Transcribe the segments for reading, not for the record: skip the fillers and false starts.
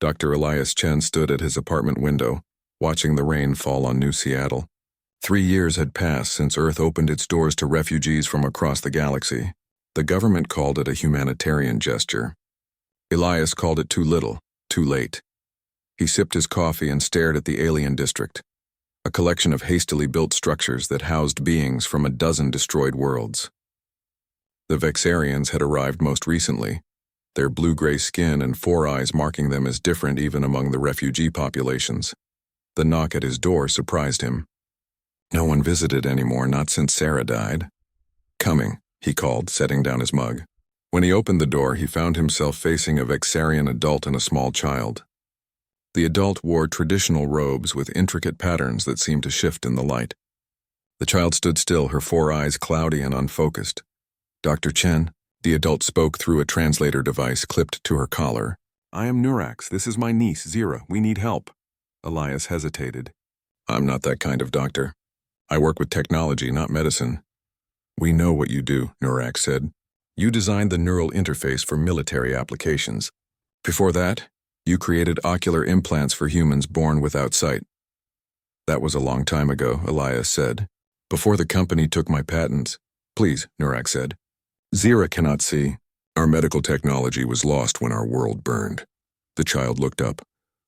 Dr. Elias Chen stood at his apartment window, watching the rain fall on New Seattle. 3 years had passed since Earth opened its doors to refugees from across the galaxy. The government called it a humanitarian gesture. Elias called it too little, too late. He sipped his coffee and stared at the alien district, a collection of hastily built structures that housed beings from a dozen destroyed worlds. The Vexarians had arrived most recently, their blue-gray skin and 4 eyes marking them as different even among the refugee populations. The knock at his door surprised him. No one visited anymore, not since Sarah died. "Coming," he called, setting down his mug. When he opened the door, he found himself facing a Vexarian adult and a small child. The adult wore traditional robes with intricate patterns that seemed to shift in the light. The child stood still, her 4 eyes cloudy and unfocused. "Dr. Chen," the adult spoke through a translator device clipped to her collar. "I am Nurax. This is my niece, Zira. We need help." Elias hesitated. "I'm not that kind of doctor. I work with technology, not medicine." "We know what you do," Nurax said. "You designed the neural interface for military applications. Before that, you created ocular implants for humans born without sight." "That was a long time ago," Elias said. "Before the company took my patents." "Please," Nurax said. "Zira cannot see. Our medical technology was lost when our world burned." The child looked up,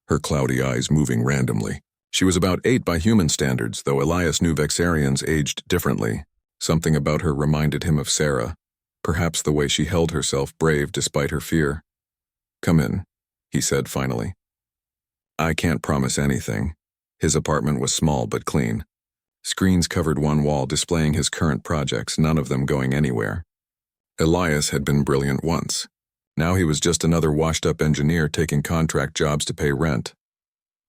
her cloudy eyes moving randomly. She was about 8 by human standards, though Elias knew Vexarians aged differently. Something about her reminded him of Sarah, perhaps the way she held herself brave despite her fear. "Come in," he said finally. "I can't promise anything." His apartment was small but clean. Screens covered one wall displaying his current projects, none of them going anywhere. Elias had been brilliant once. Now he was just another washed-up engineer taking contract jobs to pay rent.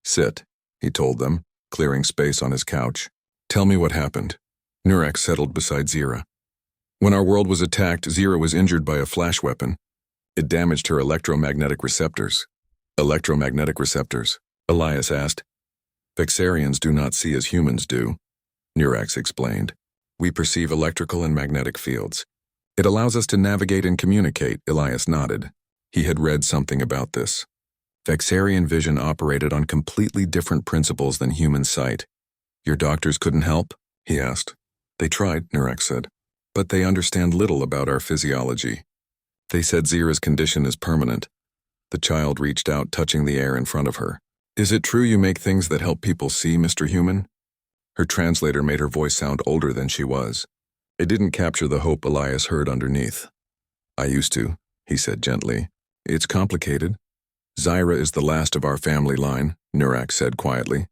"Sit," he told them, clearing space on his couch. "Tell me what happened." Nurax settled beside Zira. "When our world was attacked, Zira was injured by a flash weapon. It damaged her electromagnetic receptors." "Electromagnetic receptors?" Elias asked. "Vexarians do not see as humans do," Nurax explained. "We perceive electrical and magnetic fields. It allows us to navigate and communicate." Elias nodded. He had read something about this. Vexarian vision operated on completely different principles than human sight. "Your doctors couldn't help?" he asked. "They tried," Nurax said. "But they understand little about our physiology. They said Zira's condition is permanent." The child reached out, touching the air in front of her. "Is it true you make things that help people see, Mr. Human?" Her translator made her voice sound older than she was. It didn't capture the hope Elias heard underneath. "I used to," he said gently. "It's complicated. Zira is the last of our family line," Nurax said quietly.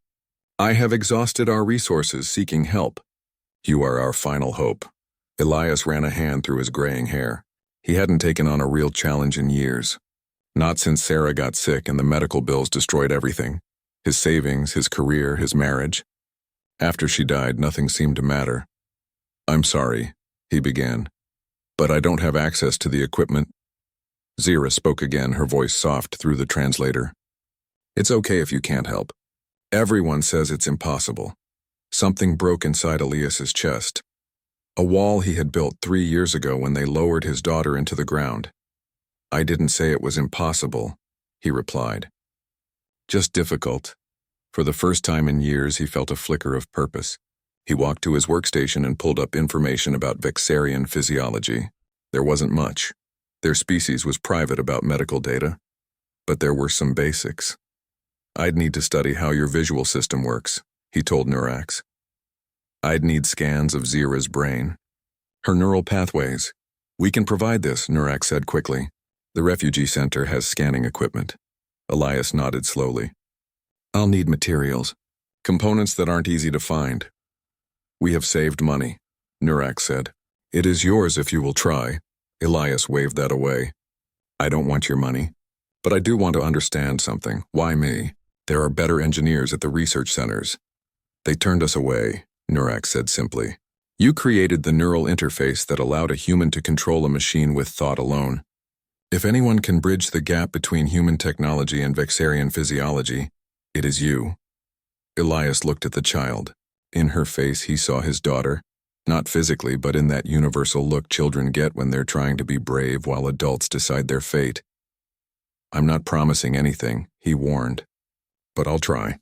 "I have exhausted our resources seeking help. You are our final hope." Elias ran a hand through his graying hair. He hadn't taken on a real challenge in years. Not since Sarah got sick and the medical bills destroyed everything. His savings, his career, his marriage. After she died, nothing seemed to matter. "I'm sorry," he began, "but I don't have access to the equipment." Zira spoke again, her voice soft through the translator. "It's okay if you can't help. Everyone says it's impossible." Something broke inside Elias's chest. A wall he had built 3 years ago when they lowered his daughter into the ground. "I didn't say it was impossible," he replied. "Just difficult." For the first time in years, he felt a flicker of purpose. He walked to his workstation and pulled up information about Vexarian physiology. There wasn't much. Their species was private about medical data. But there were some basics. "I'd need to study how your visual system works," he told Nurax. "I'd need scans of Zira's brain. Her neural pathways." "We can provide this," Nurax said quickly. "The refugee center has scanning equipment." Elias nodded slowly. "I'll need materials. Components that aren't easy to find." "We have saved money," Nurax said. "It is yours if you will try." Elias waved that away. "I don't want your money. But I do want to understand something. Why me? There are better engineers at the research centers." "They turned us away," Nurax said simply. "You created the neural interface that allowed a human to control a machine with thought alone. If anyone can bridge the gap between human technology and Vexarian physiology, it is you." Elias looked at the child. In her face he saw his daughter, not physically but in that universal look children get when they're trying to be brave while adults decide their fate. I'm not promising anything, he warned. But I'll try.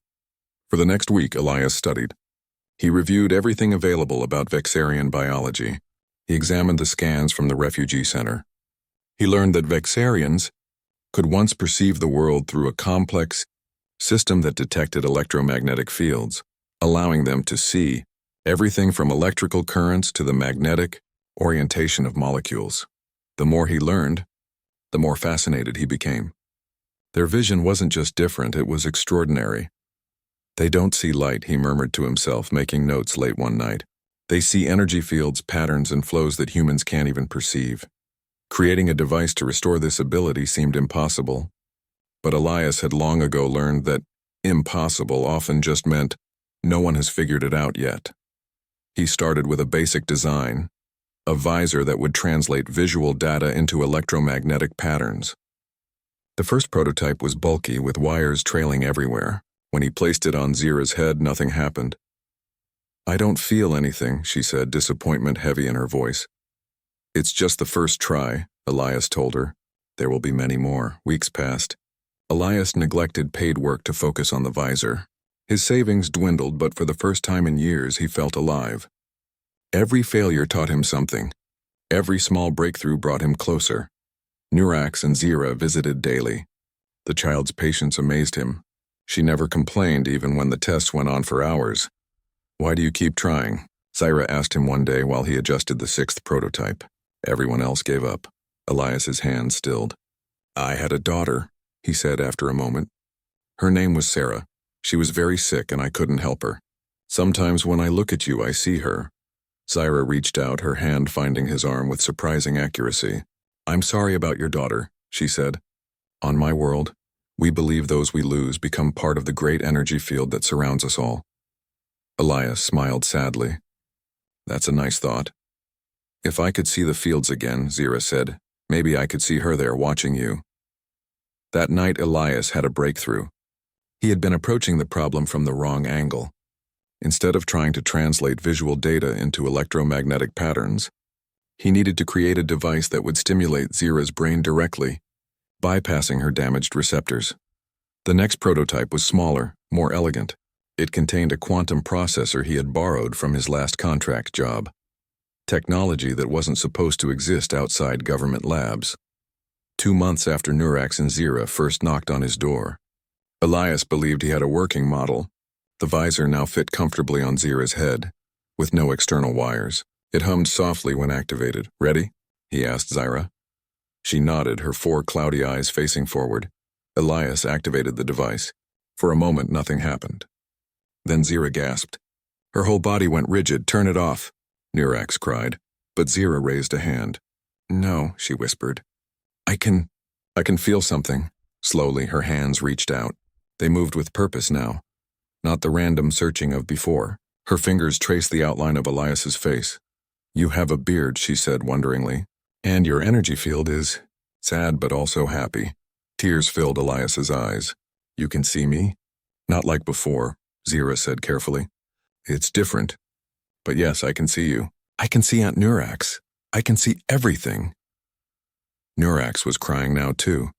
For the next week, Elias studied. He reviewed everything available about Vexarian biology. He examined the scans from the refugee center. He learned that Vexarians could once perceive the world through a complex system that detected electromagnetic fields, allowing them to see everything from electrical currents to the magnetic orientation of molecules. The more he learned, the more fascinated he became. Their vision wasn't just different, it was extraordinary. They don't see light, he murmured to himself, making notes late one night. They see energy fields, patterns, and flows that humans can't even perceive. Creating a device to restore this ability seemed impossible, but Elias had long ago learned that impossible often just meant no one has figured it out yet. He started with a basic design, a visor that would translate visual data into electromagnetic patterns. The first prototype was bulky, with wires trailing everywhere. When he placed it on Zira's head, nothing happened. I don't feel anything, she said, disappointment heavy in her voice. It's just the first try, Elias told her. There will be many more. Weeks passed. Elias neglected paid work to focus on the visor. His savings dwindled, but for the first time in years, he felt alive. Every failure taught him something. Every small breakthrough brought him closer. Nurax and Zira visited daily. The child's patience amazed him. She never complained even when the tests went on for hours. Why do you keep trying? Zira asked him one day while he adjusted the sixth prototype. Everyone else gave up. Elias's hand stilled. I had a daughter, he said after a moment. Her name was Sarah. She was very sick and I couldn't help her. Sometimes when I look at you, I see her. Zira reached out, her hand finding his arm with surprising accuracy. I'm sorry about your daughter, she said. On my world, we believe those we lose become part of the great energy field that surrounds us all. Elias smiled sadly. That's a nice thought. If I could see the fields again, Zira said, maybe I could see her there watching you. That night, Elias had a breakthrough. He had been approaching the problem from the wrong angle. Instead of trying to translate visual data into electromagnetic patterns, he needed to create a device that would stimulate Zira's brain directly, bypassing her damaged receptors. The next prototype was smaller, more elegant. It contained a quantum processor he had borrowed from his last contract job. Technology that wasn't supposed to exist outside government labs. 2 months after Nurax and Zira first knocked on his door, Elias believed he had a working model. The visor now fit comfortably on Zira's head, with no external wires. It hummed softly when activated. Ready? He asked Zira. She nodded, her 4 cloudy eyes facing forward. Elias activated the device. For a moment, nothing happened. Then Zira gasped. Her whole body went rigid. Turn it off, Nurax cried, but Zira raised a hand. No, she whispered. I can feel something. Slowly, her hands reached out. They moved with purpose now, not the random searching of before. Her fingers traced the outline of Elias's face. You have a beard, she said wonderingly, and your energy field is sad but also happy. Tears filled Elias's eyes. You can see me? Not like before, Zira said carefully. It's different. But yes, I can see you. I can see Aunt Nurax. I can see everything. Nurax was crying now too,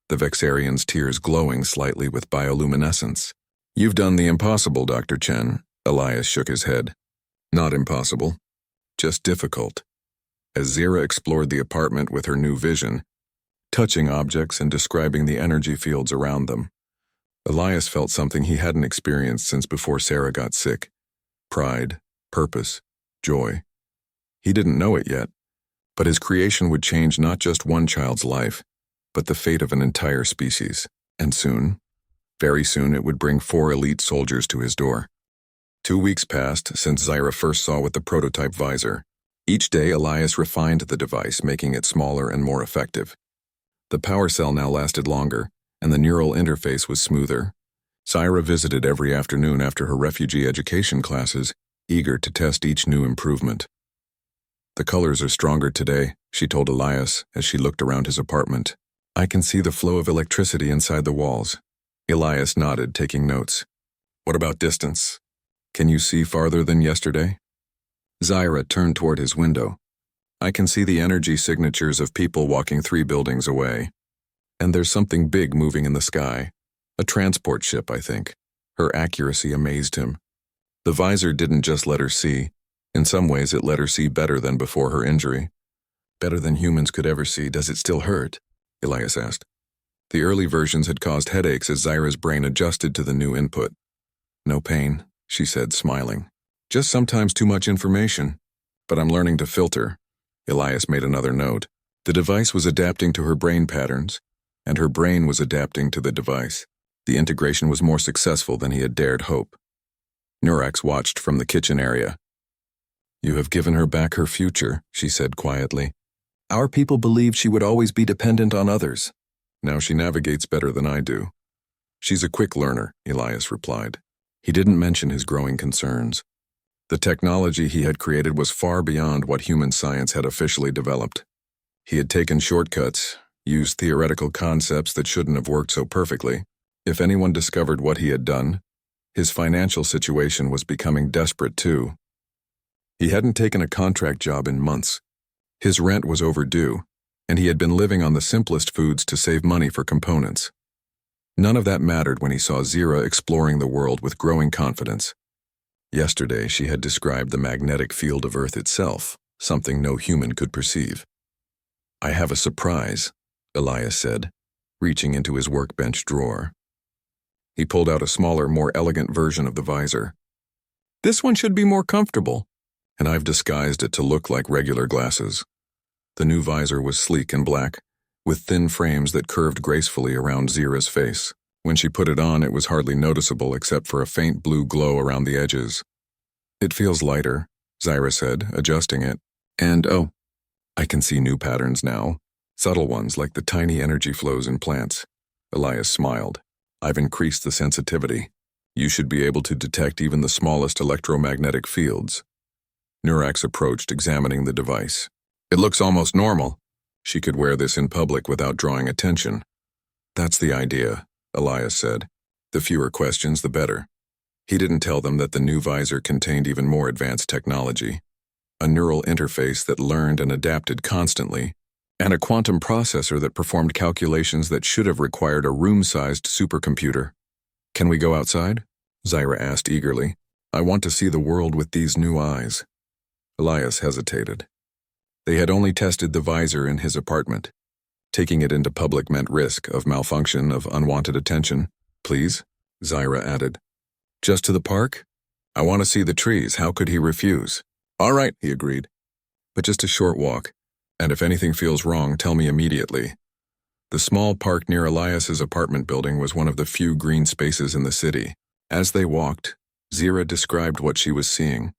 the Vexarian's tears glowing slightly with bioluminescence. You've done the impossible, Dr. Chen. Elias shook his head. Not impossible, just difficult. As Zira explored the apartment with her new vision, touching objects and describing the energy fields around them, Elias felt something he hadn't experienced since before Sarah got sick. Pride, purpose, joy. He didn't know it yet, but his creation would change not just one child's life, but the fate of an entire species. And soon, very soon, it would bring 4 elite soldiers to his door. 2 weeks passed since Zira first saw with the prototype visor. Each day, Elias refined the device, making it smaller and more effective. The power cell now lasted longer, and the neural interface was smoother. Zira visited every afternoon after her refugee education classes, eager to test each new improvement. The colors are stronger today, she told Elias as she looked around his apartment. I can see the flow of electricity inside the walls. Elias nodded, taking notes. What about distance? Can you see farther than yesterday? Zira turned toward his window. I can see the energy signatures of people walking 3 buildings away. And there's something big moving in the sky. A transport ship, I think. Her accuracy amazed him. The visor didn't just let her see. In some ways, it let her see better than before her injury. Better than humans could ever see. Does it still hurt? Elias asked. The early versions had caused headaches as Zyra's brain adjusted to the new input. No pain, she said, smiling. Just sometimes too much information. But I'm learning to filter. Elias made another note. The device was adapting to her brain patterns, and her brain was adapting to the device. The integration was more successful than he had dared hope. Nurax watched from the kitchen area. You have given her back her future, she said quietly. Our people believed she would always be dependent on others. Now she navigates better than I do. She's a quick learner, Elias replied. He didn't mention his growing concerns. The technology he had created was far beyond what human science had officially developed. He had taken shortcuts, used theoretical concepts that shouldn't have worked so perfectly. If anyone discovered what he had done, his financial situation was becoming desperate too. He hadn't taken a contract job in months. His rent was overdue, and he had been living on the simplest foods to save money for components. None of that mattered when he saw Zyra exploring the world with growing confidence. Yesterday, she had described the magnetic field of Earth itself, something no human could perceive. I have a surprise, Elias said, reaching into his workbench drawer. He pulled out a smaller, more elegant version of the visor. This one should be more comfortable, and I've disguised it to look like regular glasses. The new visor was sleek and black, with thin frames that curved gracefully around Zyra's face. When she put it on, it was hardly noticeable except for a faint blue glow around the edges. It feels lighter, Zyra said, adjusting it. And, oh, I can see new patterns now, subtle ones like the tiny energy flows in plants. Elias smiled. I've increased the sensitivity. You should be able to detect even the smallest electromagnetic fields. Nurax approached, examining the device. It looks almost normal. She could wear this in public without drawing attention. That's the idea, Elias said. The fewer questions, the better. He didn't tell them that the new visor contained even more advanced technology. A neural interface that learned and adapted constantly, and a quantum processor that performed calculations that should have required a room-sized supercomputer. Can we go outside? Zyra asked eagerly. I want to see the world with these new eyes. Elias hesitated. They had only tested the visor in his apartment. Taking it into public meant risk of malfunction, of unwanted attention. Please, Zyra added. Just to the park? I want to see the trees. How could he refuse? All right, he agreed. But just a short walk, and if anything feels wrong, tell me immediately. The small park near Elias's apartment building was one of the few green spaces in the city. As they walked, Zyra described what she was seeing.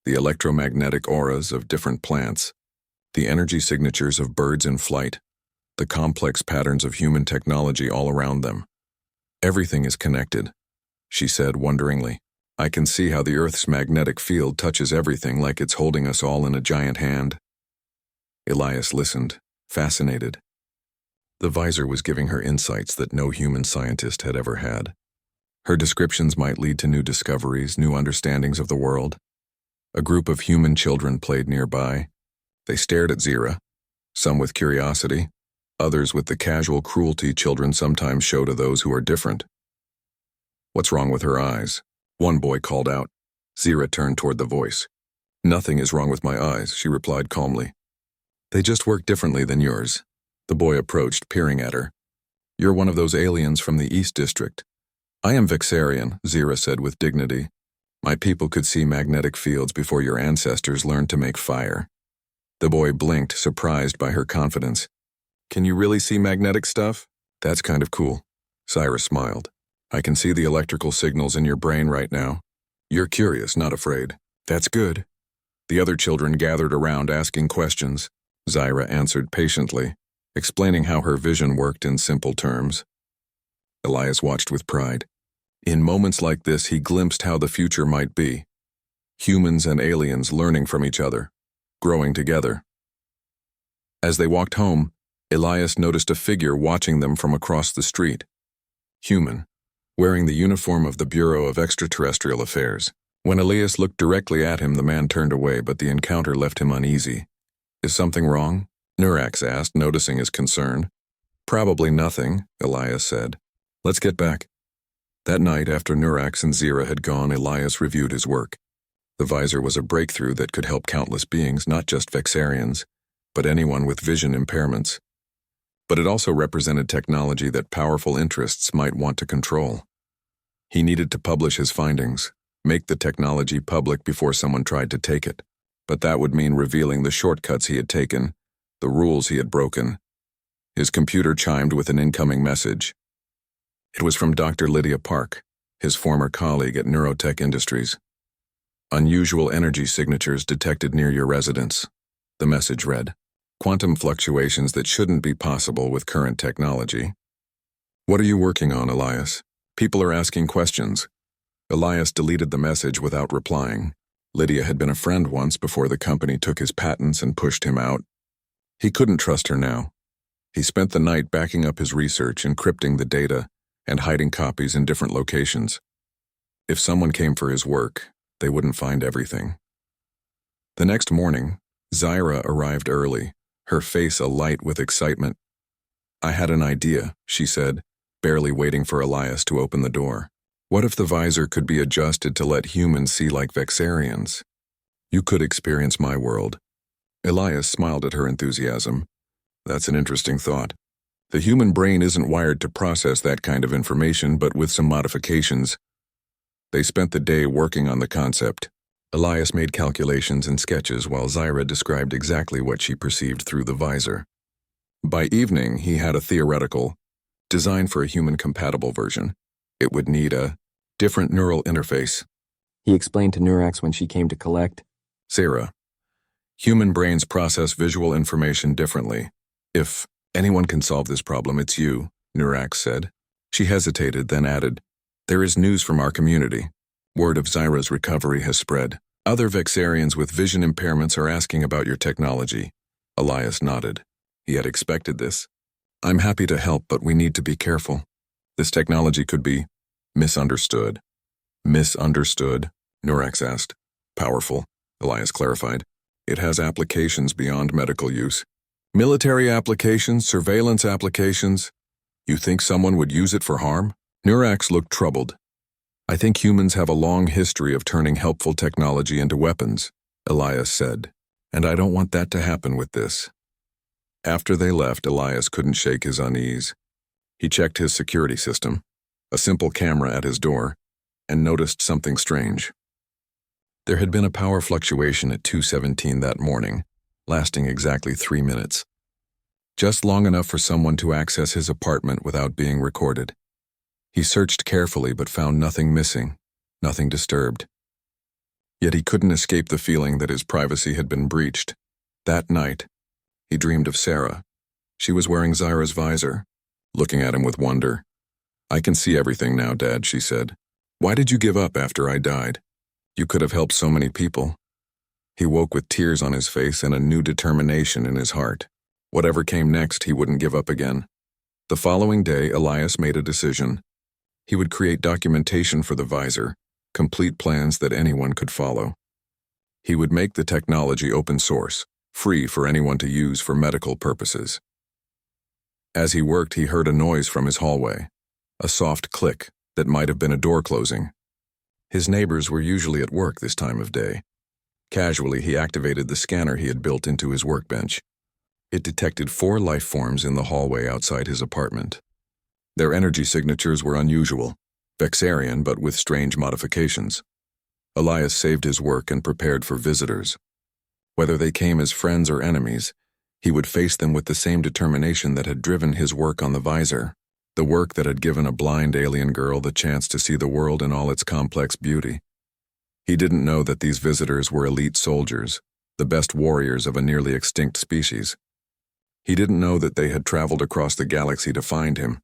The electromagnetic auras of different plants, the energy signatures of birds in flight, the complex patterns of human technology all around them. Everything is connected, she said wonderingly. I can see how the Earth's magnetic field touches everything like it's holding us all in a giant hand. Elias listened, fascinated. The visor was giving her insights that no human scientist had ever had. Her descriptions might lead to new discoveries, new understandings of the world. A group of human children played nearby. They stared at Zyra, some with curiosity, others with the casual cruelty children sometimes show to those who are different. What's wrong with her eyes? One boy called out. Zyra turned toward the voice. Nothing is wrong with my eyes, she replied calmly. They just work differently than yours. The boy approached, peering at her. You're one of those aliens from the East District. I am Vexarian, Zyra said with dignity. My people could see magnetic fields before your ancestors learned to make fire. The boy blinked, surprised by her confidence. Can you really see magnetic stuff? That's kind of cool. Zyra smiled. I can see the electrical signals in your brain right now. You're curious, not afraid. That's good. The other children gathered around asking questions. Zyra answered patiently, explaining how her vision worked in simple terms. Elias watched with pride. In moments like this, he glimpsed how the future might be. Humans and aliens learning from each other, growing together. As they walked home, Elias noticed a figure watching them from across the street. Human, wearing the uniform of the Bureau of Extraterrestrial Affairs. When Elias looked directly at him, the man turned away, but the encounter left him uneasy. Is something wrong? Nurax asked, noticing his concern. Probably nothing, Elias said. Let's get back. That night, after Nurax and Zira had gone, Elias reviewed his work. The visor was a breakthrough that could help countless beings, not just Vexarians, but anyone with vision impairments. But it also represented technology that powerful interests might want to control. He needed to publish his findings, make the technology public before someone tried to take it. But that would mean revealing the shortcuts he had taken, the rules he had broken. His computer chimed with an incoming message. It was from Dr. Lydia Park, his former colleague at Neurotech Industries. Unusual energy signatures detected near your residence. The message read, quantum fluctuations that shouldn't be possible with current technology. What are you working on, Elias? People are asking questions. Elias deleted the message without replying. Lydia had been a friend once before the company took his patents and pushed him out. He couldn't trust her now. He spent the night backing up his research, encrypting the data, and hiding copies in different locations. If someone came for his work, they wouldn't find everything. The next morning, Zira arrived early, her face alight with excitement. I had an idea, she said, barely waiting for Elias to open the door. What if the visor could be adjusted to let humans see like Vexarians? You could experience my world. Elias smiled at her enthusiasm. That's an interesting thought. The human brain isn't wired to process that kind of information, but with some modifications. They spent the day working on the concept. Elias made calculations and sketches while Zira described exactly what she perceived through the visor. By evening, he had a theoretical, designed for a human-compatible version. It would need a different neural interface. He explained to Nurax when she came to collect. Zira, human brains process visual information differently. If anyone can solve this problem, it's you, Nurax said. She hesitated, then added, there is news from our community. Word of Zira's recovery has spread. Other Vexarians with vision impairments are asking about your technology. Elias nodded. He had expected this. I'm happy to help, but we need to be careful. This technology could be misunderstood. Misunderstood? Nurax asked. Powerful, Elias clarified. It has applications beyond medical use. Military applications, surveillance applications. You think someone would use it for harm? Nurax looked troubled. I think humans have a long history of turning helpful technology into weapons, Elias said, and I don't want that to happen with this. After they left, Elias couldn't shake his unease. He checked his security system, a simple camera at his door, and noticed something strange. There had been a power fluctuation at 2:17 that morning, lasting exactly 3 minutes. Just long enough for someone to access his apartment without being recorded. He searched carefully but found nothing missing, nothing disturbed. Yet he couldn't escape the feeling that his privacy had been breached. That night, he dreamed of Sarah. She was wearing Zira's visor, looking at him with wonder. I can see everything now, Dad, she said. Why did you give up after I died? You could have helped so many people. He woke with tears on his face and a new determination in his heart. Whatever came next, he wouldn't give up again. The following day, Elias made a decision. He would create documentation for the visor, complete plans that anyone could follow. He would make the technology open source, free for anyone to use for medical purposes. As he worked, he heard a noise from his hallway, a soft click that might have been a door closing. His neighbors were usually at work this time of day. Casually, he activated the scanner he had built into his workbench. It detected 4 life forms in the hallway outside his apartment. Their energy signatures were unusual, Vexarian but with strange modifications. Elias saved his work and prepared for visitors. Whether they came as friends or enemies, he would face them with the same determination that had driven his work on the visor, the work that had given a blind alien girl the chance to see the world in all its complex beauty. He didn't know that these visitors were elite soldiers, the best warriors of a nearly extinct species. He didn't know that they had traveled across the galaxy to find him.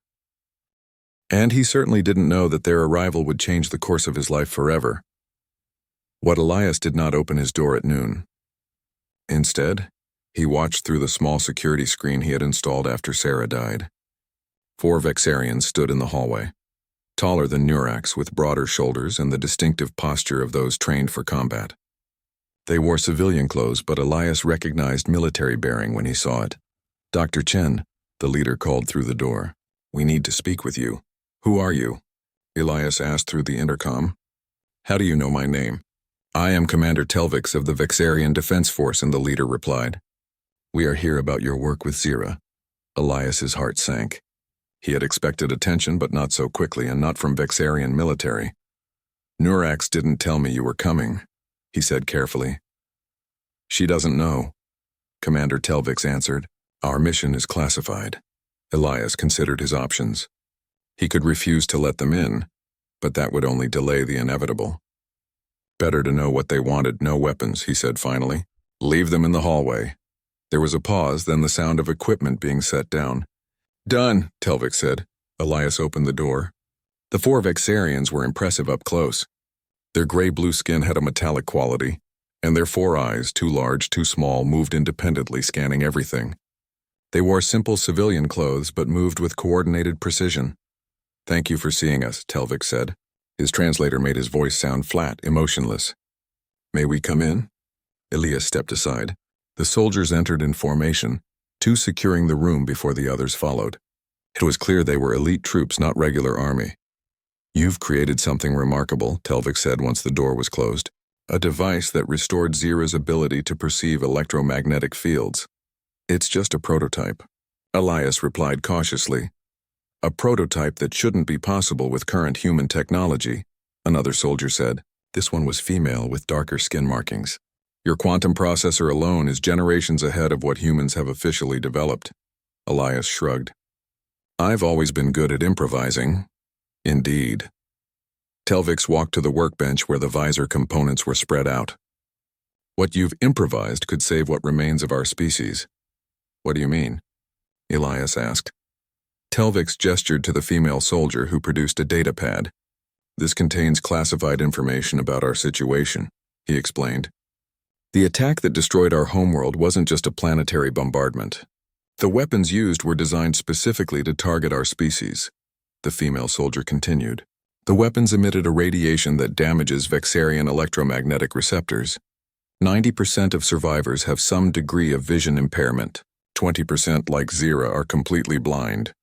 And he certainly didn't know that their arrival would change the course of his life forever. What Elias did not open his door at noon. Instead, he watched through the small security screen he had installed after Sarah died. 4 Vexarians stood in the hallway, taller than Nurax with broader shoulders and the distinctive posture of those trained for combat. They wore civilian clothes, but Elias recognized military bearing when he saw it. Dr. Chen, The leader called through the door. "We need to speak with you." "Who are you?" Elias asked through the intercom. "How do you know my name?" "I am Commander Telvix of the Vexarian Defense Force," and the leader replied. "We are here about your work with Zira." Elias's heart sank. He had expected attention, but not so quickly, and not from Vexarian military. "Nurax didn't tell me you were coming," he said carefully. "She doesn't know," Commander Telvix answered. "Our mission is classified." Elias considered his options. He could refuse to let them in, but that would only delay the inevitable. "Better to know what they wanted, no weapons," he said finally. "Leave them in the hallway." There was a pause, then the sound of equipment being set down. "Done," Telvix said. Elias opened the door. The 4 Vexarians were impressive up close. Their gray-blue skin had a metallic quality, and their 4 eyes, too large, too small, moved independently, scanning everything. They wore simple civilian clothes, but moved with coordinated precision. "Thank you for seeing us," Telvix said. His translator made his voice sound flat, emotionless. "May we come in?" Elias stepped aside. The soldiers entered in formation, 2 securing the room before the others followed. It was clear they were elite troops, not regular army. "You've created something remarkable," Telvix said once the door was closed. "A device that restored Zira's ability to perceive electromagnetic fields." "It's just a prototype," Elias replied cautiously. "A prototype that shouldn't be possible with current human technology," another soldier said. This one was female with darker skin markings. "Your quantum processor alone is generations ahead of what humans have officially developed." Elias shrugged. "I've always been good at improvising." "Indeed." Telvix walked to the workbench where the visor components were spread out. "What you've improvised could save what remains of our species." "What do you mean?" Elias asked. Telvix gestured to the female soldier who produced a data pad. "This contains classified information about our situation," he explained. "The attack that destroyed our homeworld wasn't just a planetary bombardment. The weapons used were designed specifically to target our species," the female soldier continued. "The weapons emitted a radiation that damages Vexarian electromagnetic receptors. 90% of survivors have some degree of vision impairment. 20%, like Zira, are completely blind.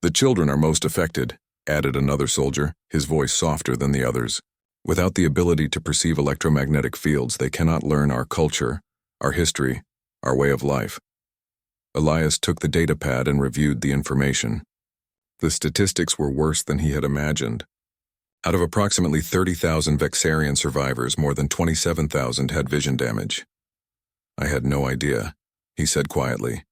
The children are most affected," added another soldier, his voice softer than the others. "Without the ability to perceive electromagnetic fields, they cannot learn our culture, our history, our way of life." Elias took the data pad and reviewed the information. The statistics were worse than he had imagined. Out of approximately 30,000 Vexarian survivors, more than 27,000 had vision damage. "I had no idea," he said quietly.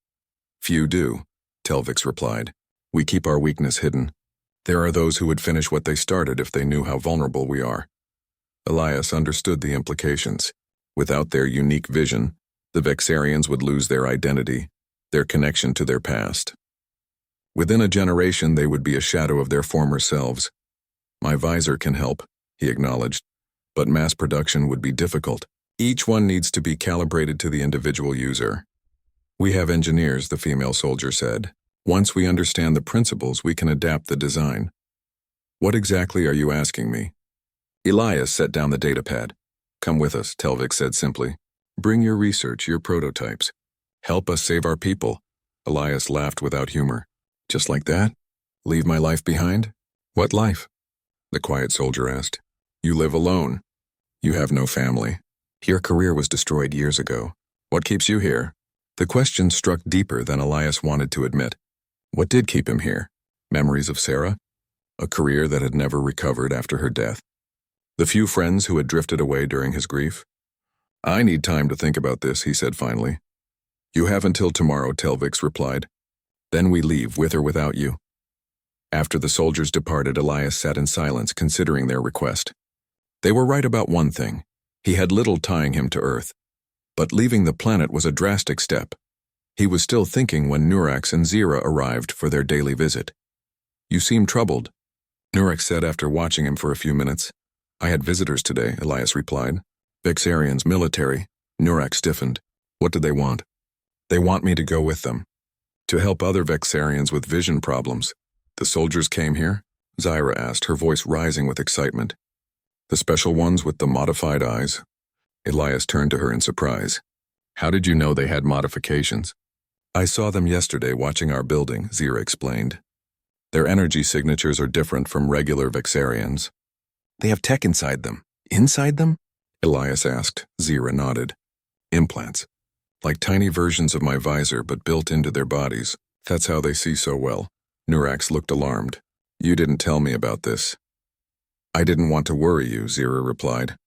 "Few do," Telvix replied. "We keep our weakness hidden. There are those who would finish what they started if they knew how vulnerable we are." Elias understood the implications. Without their unique vision, the Vexarians would lose their identity, their connection to their past. Within a generation, they would be a shadow of their former selves. "My visor can help," he acknowledged, "but mass production would be difficult. Each one needs to be calibrated to the individual user." "We have engineers," the female soldier said. "Once we understand the principles, we can adapt the design." "What exactly are you asking me?" Elias set down the datapad. "Come with us," Telvix said simply. "Bring your research, your prototypes. Help us save our people." Elias laughed without humor. "Just like that? Leave my life behind?" "What life?" the quiet soldier asked. "You live alone. You have no family. Your career was destroyed years ago. What keeps you here?" The question struck deeper than Elias wanted to admit. What did keep him here? Memories of Sarah? A career that had never recovered after her death? The few friends who had drifted away during his grief? "I need time to think about this," he said finally. "You have until tomorrow," Telvix replied. "Then we leave, with or without you." After the soldiers departed, Elias sat in silence, considering their request. They were right about one thing. He had little tying him to Earth. But leaving the planet was a drastic step. He was still thinking when Nurax and Zira arrived for their daily visit. "You seem troubled," Nurax said after watching him for a few minutes. "I had visitors today," Elias replied. "Vexarians, military." Nurax stiffened. "What do they want?" "They want me to go with them. To help other Vexarians with vision problems." "The soldiers came here?" Zira asked, her voice rising with excitement. "The special ones with the modified eyes?" Elias turned to her in surprise. "How did you know they had modifications?" I saw them yesterday watching our building, Zira explained. Their energy signatures are different from regular Vexarians. They have tech inside them. Inside them? Elias asked. Zira nodded. Implants. Like tiny versions of my visor, but built into their bodies. That's how they see so well. Nurax looked alarmed. You didn't tell me about this. I didn't want to worry you, Zira replied.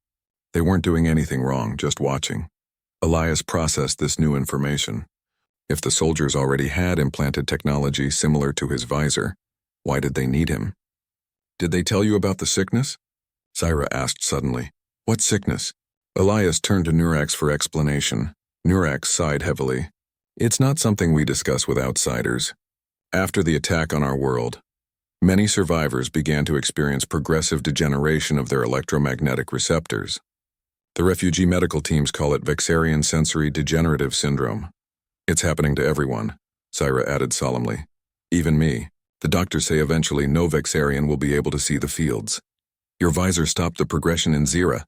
They weren't doing anything wrong, just watching. Elias processed this new information. If the soldiers already had implanted technology similar to his visor, why did they need him? Did they tell you about the sickness? Zira asked suddenly. What sickness? Elias turned to Nurax for explanation. Nurax sighed heavily. It's not something we discuss with outsiders. After the attack on our world, many survivors began to experience progressive degeneration of their electromagnetic receptors. The refugee medical teams call it Vexarian sensory degenerative syndrome. It's happening to everyone, Zira added solemnly. Even me. The doctors say eventually no Vexarian will be able to see the fields. Your visor stopped the progression in Zira,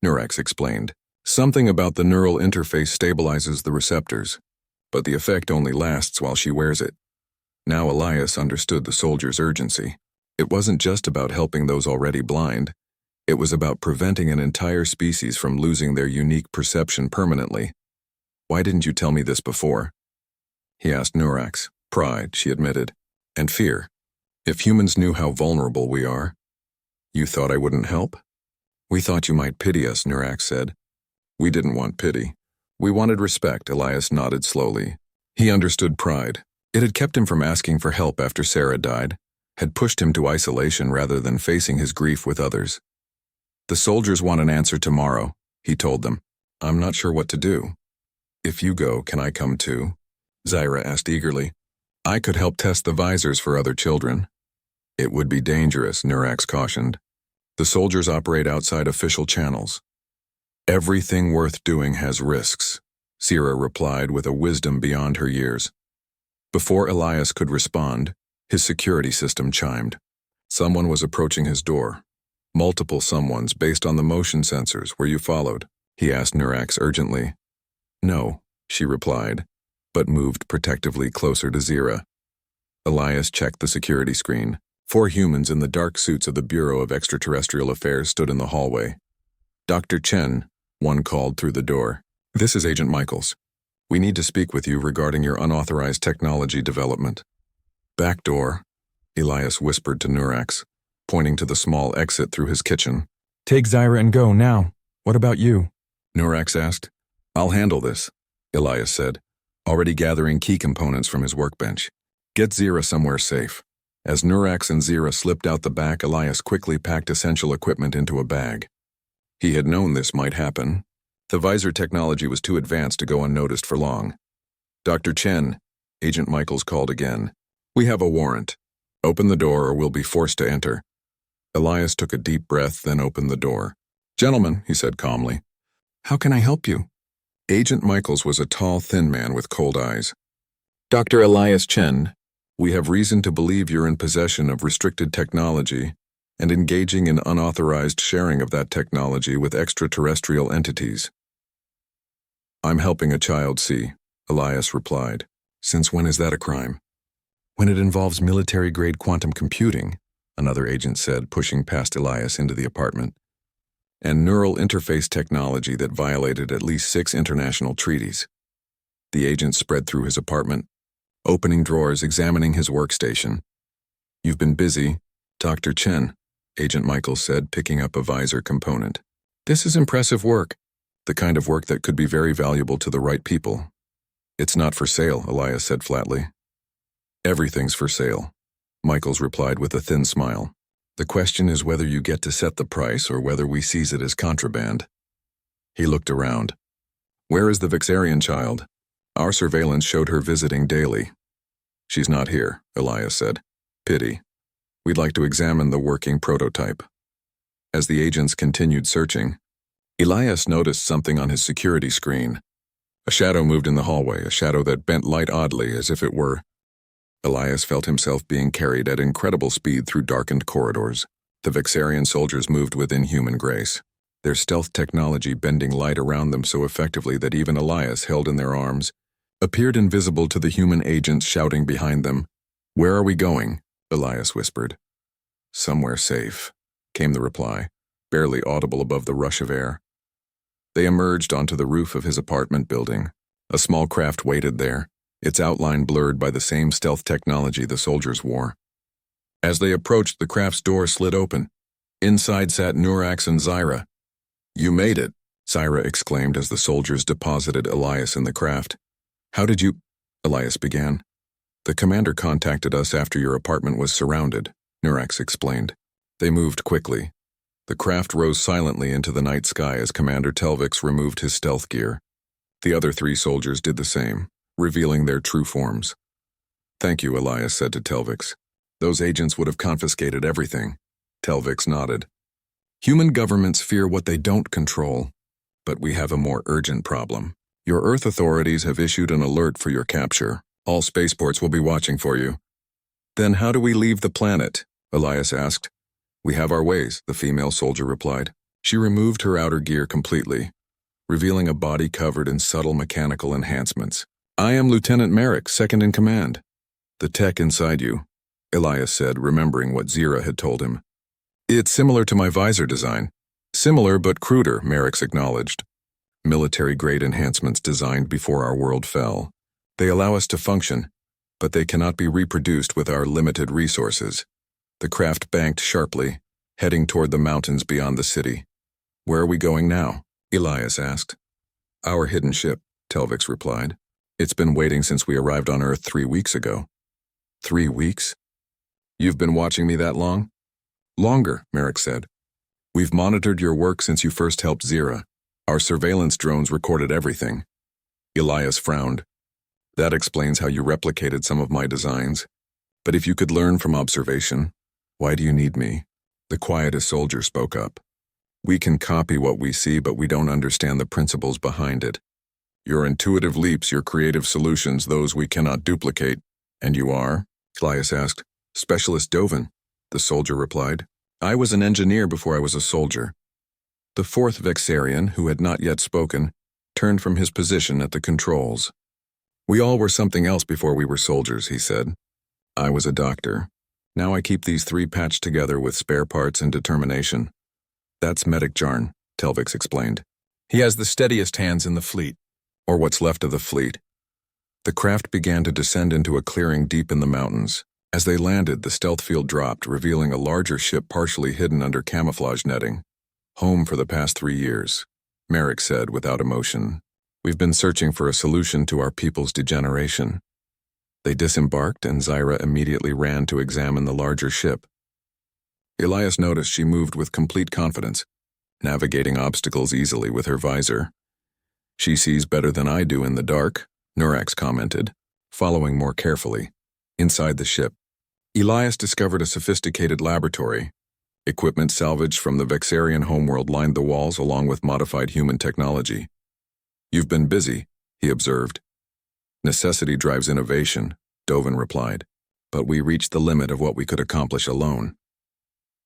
Nurax explained. Something about the neural interface stabilizes the receptors, but the effect only lasts while she wears it. Now Elias understood the soldier's urgency. It wasn't just about helping those already blind. It was about preventing an entire species from losing their unique perception permanently. Why didn't you tell me this before? He asked Nurax. Pride, she admitted, and fear. If humans knew how vulnerable we are. You thought I wouldn't help? We thought you might pity us, Nurax said. We didn't want pity. We wanted respect, Elias nodded slowly. He understood pride. It had kept him from asking for help after Sarah died, had pushed him to isolation rather than facing his grief with others. The soldiers want an answer tomorrow, he told them. I'm not sure what to do. If you go, can I come too? Zira asked eagerly. I could help test the visors for other children. It would be dangerous, Nurax cautioned. The soldiers operate outside official channels. Everything worth doing has risks, Zira replied with a wisdom beyond her years. Before Elias could respond, his security system chimed. Someone was approaching his door. Multiple someones based on the motion sensors. Were you followed? He asked Nurax urgently. No, she replied, but moved protectively closer to Zira. Elias checked the security screen. 4 humans in the dark suits of the Bureau of Extraterrestrial Affairs stood in the hallway. Dr. Chen, one called through the door. This is Agent Michaels. We need to speak with you regarding your unauthorized technology development. Back door, Elias whispered to Nurax, pointing to the small exit through his kitchen. Take Zira and go, now. What about you? Nurax asked. I'll handle this, Elias said, already gathering key components from his workbench. Get Zira somewhere safe. As Nurax and Zira slipped out the back, Elias quickly packed essential equipment into a bag. He had known this might happen. The visor technology was too advanced to go unnoticed for long. Dr. Chen, Agent Michaels called again. We have a warrant. Open the door or we'll be forced to enter. Elias took a deep breath, then opened the door. Gentlemen, he said calmly. How can I help you? Agent Michaels was a tall, thin man with cold eyes. Dr. Elias Chen, we have reason to believe you're in possession of restricted technology and engaging in unauthorized sharing of that technology with extraterrestrial entities. I'm helping a child see, Elias replied. Since when is that a crime? When it involves military-grade quantum computing, another agent said, pushing past Elias into the apartment, and neural interface technology that violated at least 6 international treaties. The agent spread through his apartment, opening drawers, examining his workstation. You've been busy, Dr. Chen, Agent Michaels said, picking up a visor component. This is impressive work, the kind of work that could be very valuable to the right people. It's not for sale, Elias said flatly. Everything's for sale, Michaels replied with a thin smile. The question is whether you get to set the price or whether we seize it as contraband. He looked around. Where is the Vexarian child? Our surveillance showed her visiting daily. She's not here, Elias said. Pity. We'd like to examine the working prototype. As the agents continued searching, Elias noticed something on his security screen. A shadow moved in the hallway, a shadow that bent light oddly as if it were. Elias felt himself being carried at incredible speed through darkened corridors. The Vexarian soldiers moved with inhuman grace, their stealth technology bending light around them so effectively that even Elias, held in their arms, appeared invisible to the human agents shouting behind them. "Where are we going?" Elias whispered. "Somewhere safe," came the reply, barely audible above the rush of air. They emerged onto the roof of his apartment building. A small craft waited there, its outline blurred by the same stealth technology the soldiers wore. As they approached, the craft's door slid open. Inside sat Nurax and Zyra. "You made it," Zyra exclaimed as the soldiers deposited Elias in the craft. "How did you—" Elias began. "The commander contacted us after your apartment was surrounded," Nurax explained. They moved quickly. The craft rose silently into the night sky as Commander Telvix removed his stealth gear. The other 3 soldiers did the same, revealing their true forms. "Thank you," Elias said to Telvix. "Those agents would have confiscated everything." Telvix nodded. "Human governments fear what they don't control. But we have a more urgent problem. Your Earth authorities have issued an alert for your capture. All spaceports will be watching for you." "Then how do we leave the planet?" Elias asked. "We have our ways," the female soldier replied. She removed her outer gear completely, revealing a body covered in subtle mechanical enhancements. "I am Lieutenant Merrick, second in command." "The tech inside you," Elias said, remembering what Zira had told him. "It's similar to my Visor design." "Similar but cruder," Merrick acknowledged. "Military-grade enhancements designed before our world fell. They allow us to function, but they cannot be reproduced with our limited resources." The craft banked sharply, heading toward the mountains beyond the city. "Where are we going now?" Elias asked. "Our hidden ship," Telvix replied. "It's been waiting since we arrived on Earth 3 weeks ago." 3 weeks? "You've been watching me that long?" "Longer," Merrick said. "We've monitored your work since you first helped Zira. Our surveillance drones recorded everything." Elias frowned. "That explains how you replicated some of my designs. But if you could learn from observation, why do you need me?" The quietest soldier spoke up. "We can copy what we see, but we don't understand the principles behind it. Your intuitive leaps, your creative solutions, those we cannot duplicate." "And you are?" Elias asked. "Specialist Dovin," the soldier replied. "I was an engineer before I was a soldier." The 4th Vexarian, who had not yet spoken, turned from his position at the controls. "We all were something else before we were soldiers," he said. "I was a doctor. Now I keep these 3 patched together with spare parts and determination." "That's Medic Jarn," Telvix explained. "He has the steadiest hands in the fleet, or what's left of the fleet." The craft began to descend into a clearing deep in the mountains. As they landed, the stealth field dropped, revealing a larger ship partially hidden under camouflage netting. "Home for the past 3 years," Merrick said without emotion. "We've been searching for a solution to our people's degeneration." They disembarked, and Zyra immediately ran to examine the larger ship. Elias noticed she moved with complete confidence, navigating obstacles easily with her visor. "She sees better than I do in the dark," Nurax commented, following more carefully. Inside the ship, Elias discovered a sophisticated laboratory. Equipment salvaged from the Vexarian homeworld lined the walls along with modified human technology. "You've been busy," he observed. "Necessity drives innovation," Dovin replied, "but we reached the limit of what we could accomplish alone."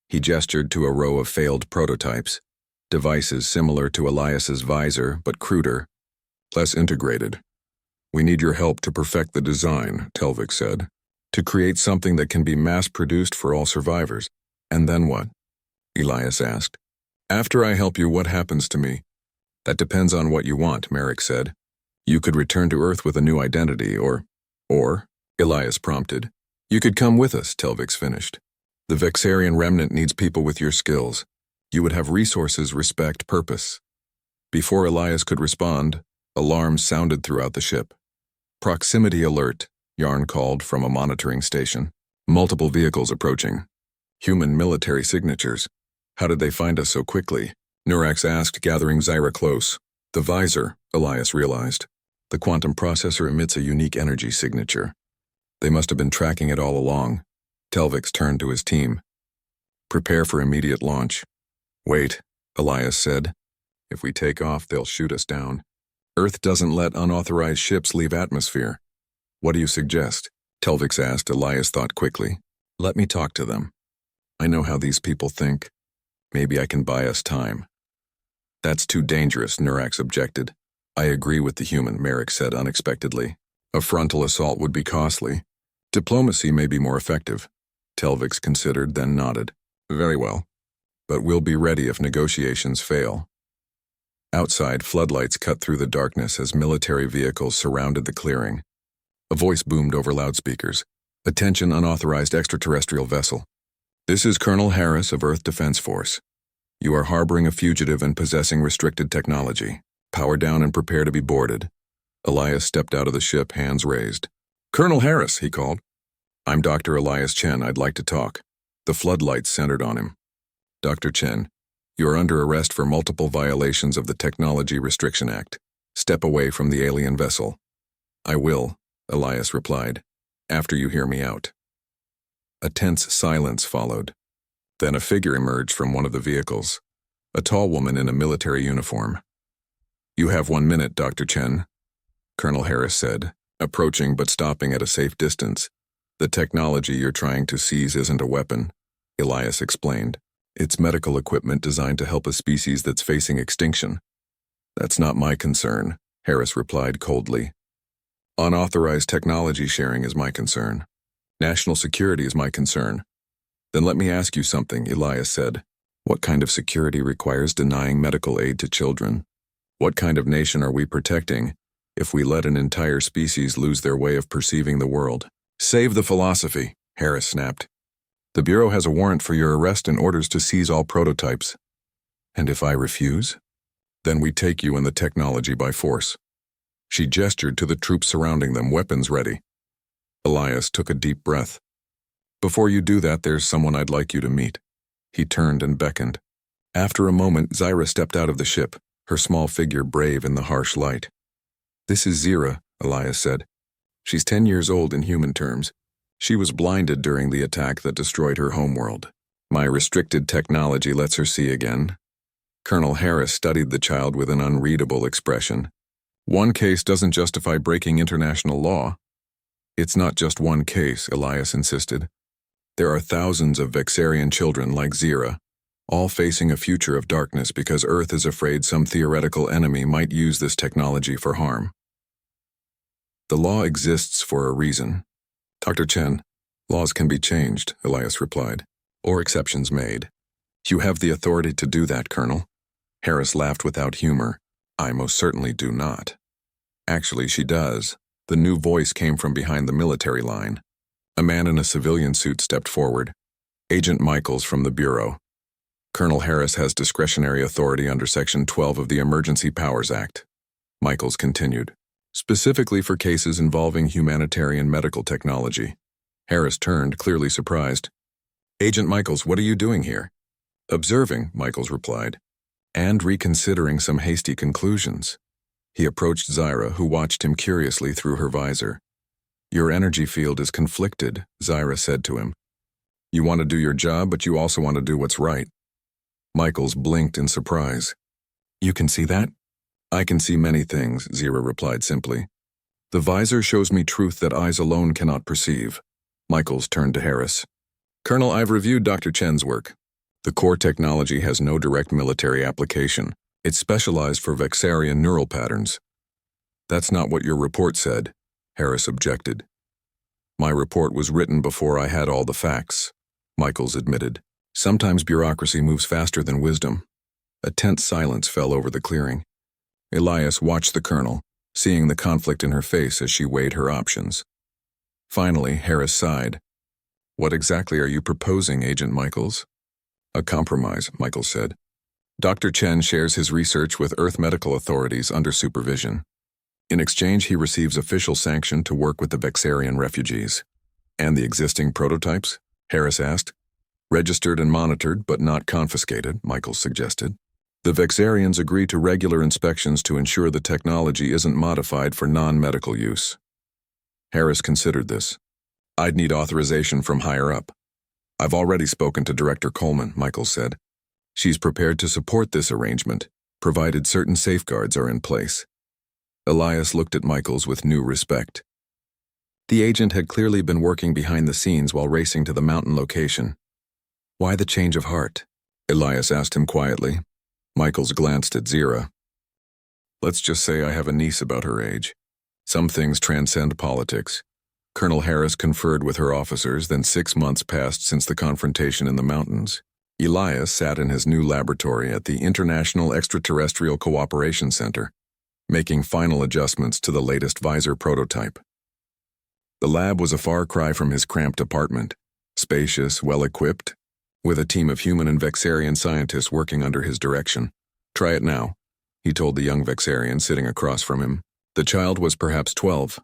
He gestured to a row of failed prototypes, devices similar to Elias's Visor but cruder, less integrated. "We need your help to perfect the design," Telvix said, "to create something that can be mass-produced for all survivors." "And then what?" Elias asked. "After I help you, what happens to me?" "That depends on what you want," Merrick said. "You could return to Earth with a new identity, or, Elias prompted. "You could come with us," Telvix finished. "The Vexarian remnant needs people with your skills. You would have resources, respect, purpose." Before Elias could respond, alarms sounded throughout the ship. "Proximity alert," Yarn called from a monitoring station. "Multiple vehicles approaching. Human military signatures. How did they find us so quickly?" Nurax asked, gathering Zyra close. "The Visor," Elias realized. "The quantum processor emits a unique energy signature. They must have been tracking it all along." Telvix turned to his team. "Prepare for immediate launch." "Wait," Elias said. "If we take off, they'll shoot us down. Earth doesn't let unauthorized ships leave atmosphere." "What do you suggest?" Telvix asked. Elias thought quickly. "Let me talk to them. I know how these people think. Maybe I can buy us time." "That's too dangerous," Nurax objected. "I agree with the human," Merrick said unexpectedly. A frontal assault would be costly. Diplomacy may be more effective. Telvix considered, then nodded. Very well. But we'll be ready if negotiations fail. Outside, floodlights cut through the darkness as military vehicles surrounded the clearing. A voice boomed over loudspeakers. Attention, unauthorized extraterrestrial vessel. This is Colonel Harris of Earth Defense Force. You are harboring a fugitive and possessing restricted technology. Power down and prepare to be boarded. Elias stepped out of the ship, hands raised. Colonel Harris, he called. I'm Dr. Elias Chen. I'd like to talk. The floodlights centered on him. Dr. Chen, you are under arrest for multiple violations of the Technology Restriction Act. Step away from the alien vessel. I will, Elias replied, after you hear me out. A tense silence followed. Then a figure emerged from one of the vehicles, a tall woman in a military uniform. You have 1 minute, Dr. Chen, Colonel Harris said, approaching but stopping at a safe distance. The technology you're trying to seize isn't a weapon, Elias explained. It's medical equipment designed to help a species that's facing extinction. That's not my concern, Harris replied coldly. Unauthorized technology sharing is my concern. National security is my concern. Then let me ask you something, Elias said. What kind of security requires denying medical aid to children? What kind of nation are we protecting if we let an entire species lose their way of perceiving the world? Save the philosophy, Harris snapped. The Bureau has a warrant for your arrest and orders to seize all prototypes. And if I refuse? Then we take you and the technology by force. She gestured to the troops surrounding them, weapons ready. Elias took a deep breath. Before you do that, there's someone I'd like you to meet. He turned and beckoned. After a moment, Zyra stepped out of the ship, her small figure brave in the harsh light. This is Zira, Elias said. She's 10 years old in human terms. She was blinded during the attack that destroyed her homeworld. My restricted technology lets her see again. Colonel Harris studied the child with an unreadable expression. One case doesn't justify breaking international law. It's not just one case, Elias insisted. There are thousands of Vexarian children like Zira, all facing a future of darkness because Earth is afraid some theoretical enemy might use this technology for harm. The law exists for a reason. Dr. Chen, laws can be changed, Elias replied, or exceptions made. You have the authority to do that, Colonel. Harris laughed without humor. I most certainly do not. Actually, she does. The new voice came from behind the military line. A man in a civilian suit stepped forward. Agent Michaels from the Bureau. Colonel Harris has discretionary authority under Section 12 of the Emergency Powers Act. Michaels continued. Specifically for cases involving humanitarian medical technology. Harris turned, clearly surprised. Agent Michaels, what are you doing here? Observing, Michaels replied, and reconsidering some hasty conclusions. He approached Zyra, who watched him curiously through her visor. Your energy field is conflicted, Zyra said to him. You want to do your job, but you also want to do what's right. Michaels blinked in surprise. You can see that? I can see many things, Zyra replied simply. The visor shows me truth that eyes alone cannot perceive. Michaels turned to Harris. Colonel, I've reviewed Dr. Chen's work. The core technology has no direct military application. It's specialized for Vexarian neural patterns. That's not what your report said, Harris objected. My report was written before I had all the facts, Michaels admitted. Sometimes bureaucracy moves faster than wisdom. A tense silence fell over the clearing. Elias watched the colonel, seeing the conflict in her face as she weighed her options. Finally, Harris sighed. What exactly are you proposing, Agent Michaels? A compromise, Michaels said. Dr. Chen shares his research with Earth medical authorities under supervision. In exchange, he receives official sanction to work with the Vexarian refugees. And the existing prototypes? Harris asked. Registered and monitored, but not confiscated, Michaels suggested. The Vexarians agree to regular inspections to ensure the technology isn't modified for non-medical use. Harris considered this. I'd need authorization from higher up. I've already spoken to Director Coleman, Michaels said. She's prepared to support this arrangement, provided certain safeguards are in place. Elias looked at Michaels with new respect. The agent had clearly been working behind the scenes while racing to the mountain location. Why the change of heart? Elias asked him quietly. Michaels glanced at Zyra. Let's just say I have a niece about her age. Some things transcend politics. Colonel Harris conferred with her officers, then 6 months passed since the confrontation in the mountains. Elias sat in his new laboratory at the International Extraterrestrial Cooperation Center, making final adjustments to the latest Visor prototype. The lab was a far cry from his cramped apartment, spacious, well-equipped, with a team of human and Vexarian scientists working under his direction. "Try it now," he told the young Vexarian sitting across from him. The child was perhaps 12,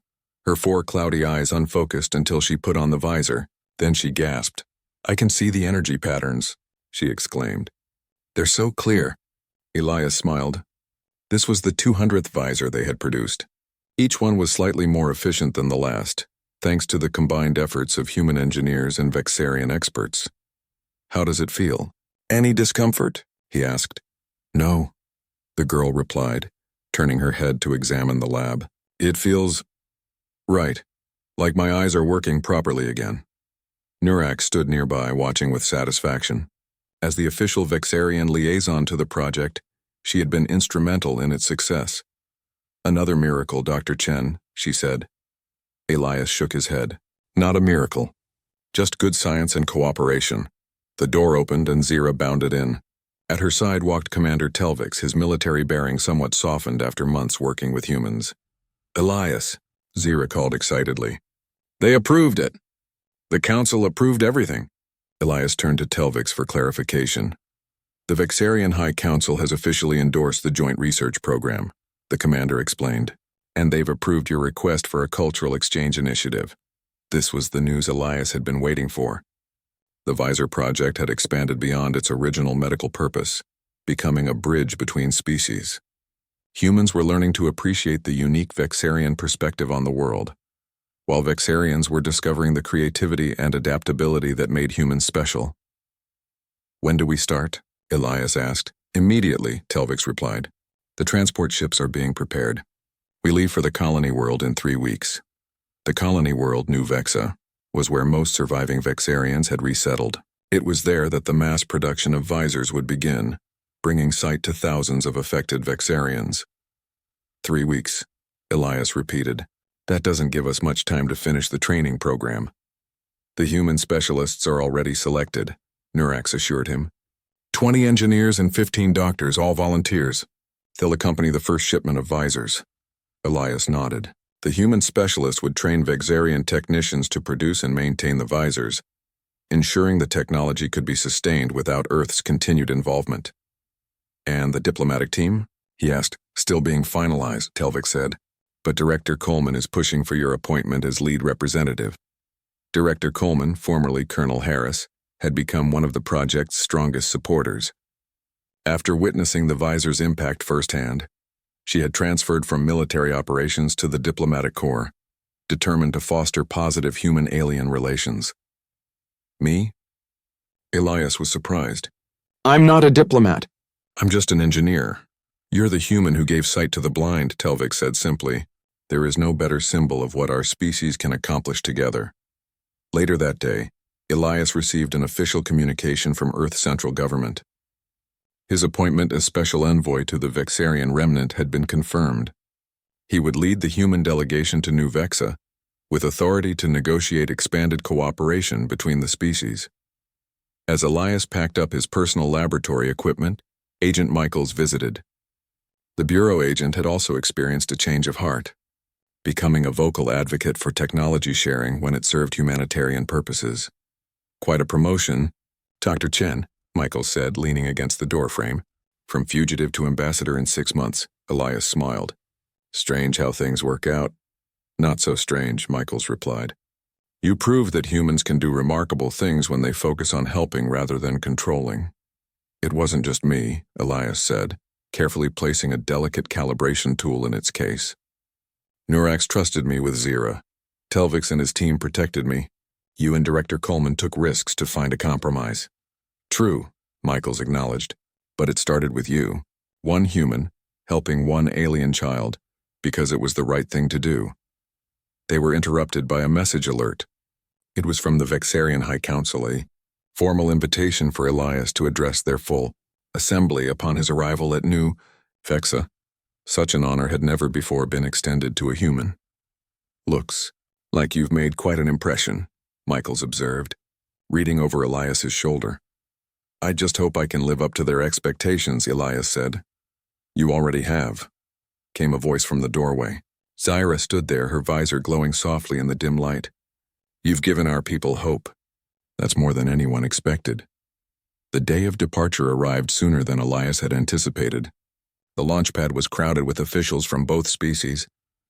her 4 cloudy eyes unfocused until she put on the visor. Then she gasped. "I can see the energy patterns," she exclaimed. "They're so clear." Elias smiled. This was the 200th visor they had produced. Each one was slightly more efficient than the last, thanks to the combined efforts of human engineers and Vexarian experts. "How does it feel? Any discomfort?" he asked. "No," the girl replied, turning her head to examine the lab. "It feels right, like my eyes are working properly again." Nurak stood nearby, watching with satisfaction. As the official Vexarian liaison to the project, she had been instrumental in its success. "Another miracle, Dr. Chen," she said. Elias shook his head. "Not a miracle. Just good science and cooperation." The door opened and Zira bounded in. At her side walked Commander Telvix, his military bearing somewhat softened after months working with humans. "Elias," Zira called excitedly. "They approved it. The Council approved everything." Elias turned to Telvix for clarification. "The Vexarian High Council has officially endorsed the Joint Research Program," the commander explained, "and they've approved your request for a cultural exchange initiative." This was the news Elias had been waiting for. The Visor project had expanded beyond its original medical purpose, becoming a bridge between species. Humans were learning to appreciate the unique Vexarian perspective on the world, while Vexarians were discovering the creativity and adaptability that made humans special. "When do we start?" Elias asked. "Immediately," Telvix replied. "The transport ships are being prepared. We leave for the colony world in 3 weeks." The colony world, New Vexa, was where most surviving Vexarians had resettled. It was there that the mass production of visors would begin, bringing sight to thousands of affected Vexarians. 3 weeks, Elias repeated. "That doesn't give us much time to finish the training program." "The human specialists are already selected," Nurax assured him. 20 engineers and 15 doctors, all volunteers. They'll accompany the first shipment of visors." Elias nodded. The human specialist would train Vexarian technicians to produce and maintain the visors, ensuring the technology could be sustained without Earth's continued involvement. "And the diplomatic team?" he asked. "Still being finalized," Telvix said. "But Director Coleman is pushing for your appointment as lead representative." Director Coleman, formerly Colonel Harris, had become one of the project's strongest supporters. After witnessing the visor's impact firsthand, she had transferred from military operations to the diplomatic corps, determined to foster positive human-alien relations. "Me?" Elias was surprised. "I'm not a diplomat. I'm just an engineer. You're the human who gave sight to the blind," Telvix said simply. "There is no better symbol of what our species can accomplish together." Later that day, Elias received an official communication from Earth Central Government. His appointment as special envoy to the Vexarian remnant had been confirmed. He would lead the human delegation to New Vexa, with authority to negotiate expanded cooperation between the species. As Elias packed up his personal laboratory equipment, Agent Michaels visited. The Bureau agent had also experienced a change of heart, becoming a vocal advocate for technology sharing when it served humanitarian purposes. "Quite a promotion, Dr. Chen," Michaels said, leaning against the doorframe. "From fugitive to ambassador in 6 months," Elias smiled. "Strange how things work out." "Not so strange," Michaels replied. "You prove that humans can do remarkable things when they focus on helping rather than controlling." "It wasn't just me," Elias said, carefully placing a delicate calibration tool in its case. "Nurax trusted me with Zira. Telvix and his team protected me. You and Director Coleman took risks to find a compromise." "True," Michaels acknowledged, "but it started with you. One human, helping one alien child, because it was the right thing to do." They were interrupted by a message alert. It was from the Vexarian High Council, a formal invitation for Elias to address their full assembly upon his arrival at New Vexa. Such an honor had never before been extended to a human. Looks like you've made quite an impression, Michaels observed, reading over Elias's shoulder. I just hope I can live up to their expectations, Elias said. You already have, came a voice from the doorway. Zyra stood there, her visor glowing softly in the dim light. You've given our people hope. That's more than anyone expected. The day of departure arrived sooner than Elias had anticipated. The launch pad was crowded with officials from both species,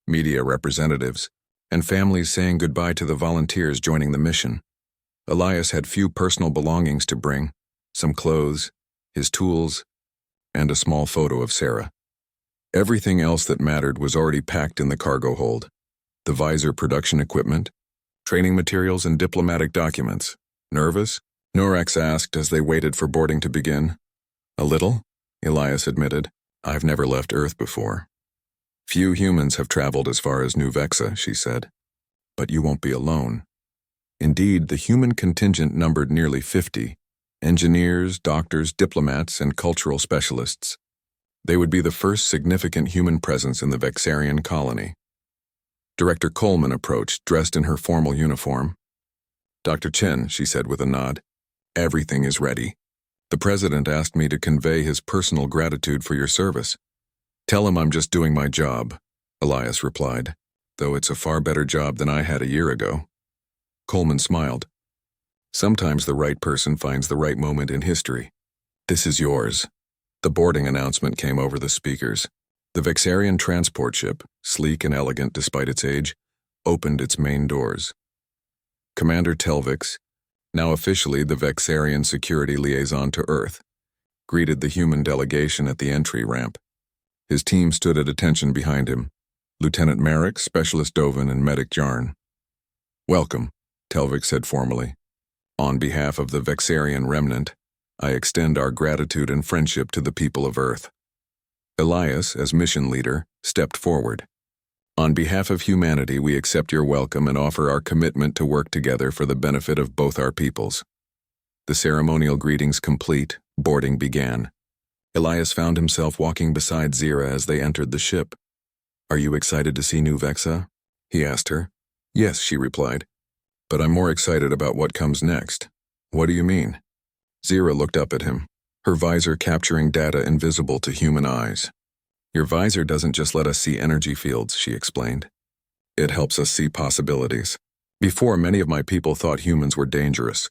media representatives, and families saying goodbye to the volunteers joining the mission. Elias had few personal belongings to bring, some clothes, his tools, and a small photo of Sarah. Everything else that mattered was already packed in the cargo hold. The Visor production equipment, training materials, and diplomatic documents. Nervous? Norax asked as they waited for boarding to begin. A little, Elias admitted. I've never left Earth before. Few humans have traveled as far as New Vexa, she said. But you won't be alone. Indeed, the human contingent numbered nearly 50, engineers, doctors, diplomats, and cultural specialists. They would be the first significant human presence in the Vexarian colony. Director Coleman approached, dressed in her formal uniform. Dr. Chen, she said with a nod, everything is ready. The president asked me to convey his personal gratitude for your service. Tell him I'm just doing my job, Elias replied, though it's a far better job than I had a year ago. Coleman smiled. Sometimes the right person finds the right moment in history. This is yours. The boarding announcement came over the speakers. The Vexarian transport ship, sleek and elegant despite its age, opened its main doors. Commander Telvix, now officially the Vexarian security liaison to Earth, greeted the human delegation at the entry ramp. His team stood at attention behind him, Lieutenant Merrick, Specialist Dovin, and Medic Jarn. Welcome, Telvix said formally. On behalf of the Vexarian remnant, I extend our gratitude and friendship to the people of Earth. Elias, as mission leader, stepped forward. On behalf of humanity, we accept your welcome and offer our commitment to work together for the benefit of both our peoples. The ceremonial greetings complete, boarding began. Elias found himself walking beside Zira as they entered the ship. Are you excited to see New Vexa? He asked her. Yes, she replied. But I'm more excited about what comes next. What do you mean? Zira looked up at him, her visor capturing data invisible to human eyes. Your visor doesn't just let us see energy fields, she explained. It helps us see possibilities. Before, many of my people thought humans were dangerous,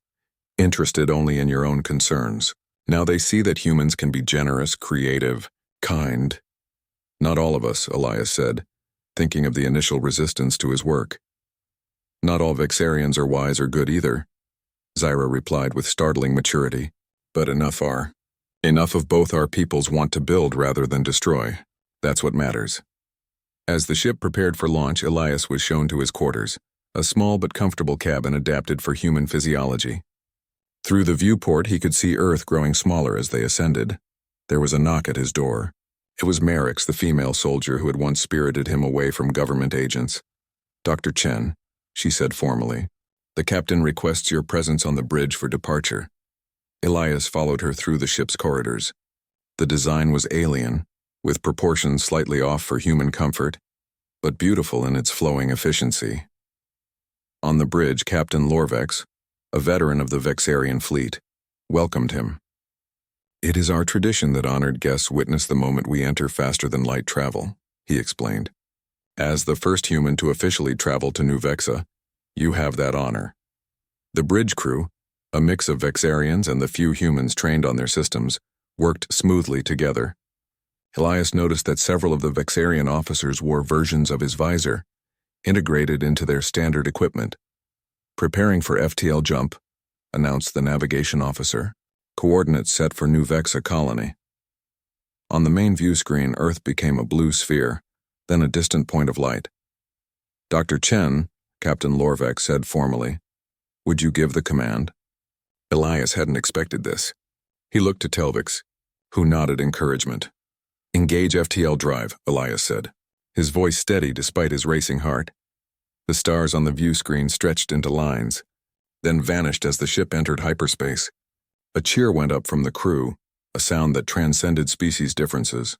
interested only in your own concerns. Now they see that humans can be generous, creative, kind. Not all of us, Elias said, thinking of the initial resistance to his work. Not all Vexarians are wise or good either, Zyra replied with startling maturity. But enough are. Enough of both our peoples want to build rather than destroy. That's what matters. As the ship prepared for launch, Elias was shown to his quarters, a small but comfortable cabin adapted for human physiology. Through the viewport, he could see Earth growing smaller as they ascended. There was a knock at his door. It was Merrick's, the female soldier who had once spirited him away from government agents. Dr. Chen, she said formally, the captain requests your presence on the bridge for departure. Elias followed her through the ship's corridors. The design was alien, with proportions slightly off for human comfort, but beautiful in its flowing efficiency. On the bridge, Captain Lorvex, a veteran of the Vexarian fleet, welcomed him. It is our tradition that honored guests witness the moment we enter faster-than-light travel, he explained. As the first human to officially travel to New Vexa, you have that honor. The bridge crew, a mix of Vexarians and the few humans trained on their systems, worked smoothly together. Elias noticed that several of the Vexarian officers wore versions of his visor, integrated into their standard equipment. Preparing for FTL jump, announced the navigation officer, coordinates set for New Vexa colony. On the main view screen, Earth became a blue sphere, then a distant point of light. Dr. Chen, Captain Lorvex said formally, would you give the command? Elias hadn't expected this. He looked to Telvix, who nodded encouragement. Engage FTL drive, Elias said, his voice steady despite his racing heart. The stars on the view screen stretched into lines, then vanished as the ship entered hyperspace. A cheer went up from the crew, a sound that transcended species differences.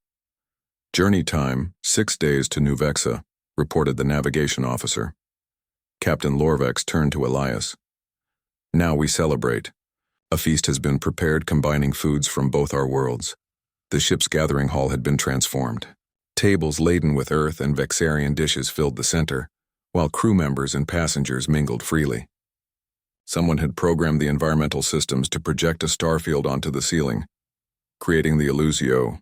Journey time, 6 days to New Vexa, reported the navigation officer. Captain Lorvex turned to Elias. Now we celebrate. A feast has been prepared combining foods from both our worlds. The ship's gathering hall had been transformed. Tables laden with Earth and Vexarian dishes filled the center, while crew members and passengers mingled freely. Someone had programmed the environmental systems to project a starfield onto the ceiling, creating the illusio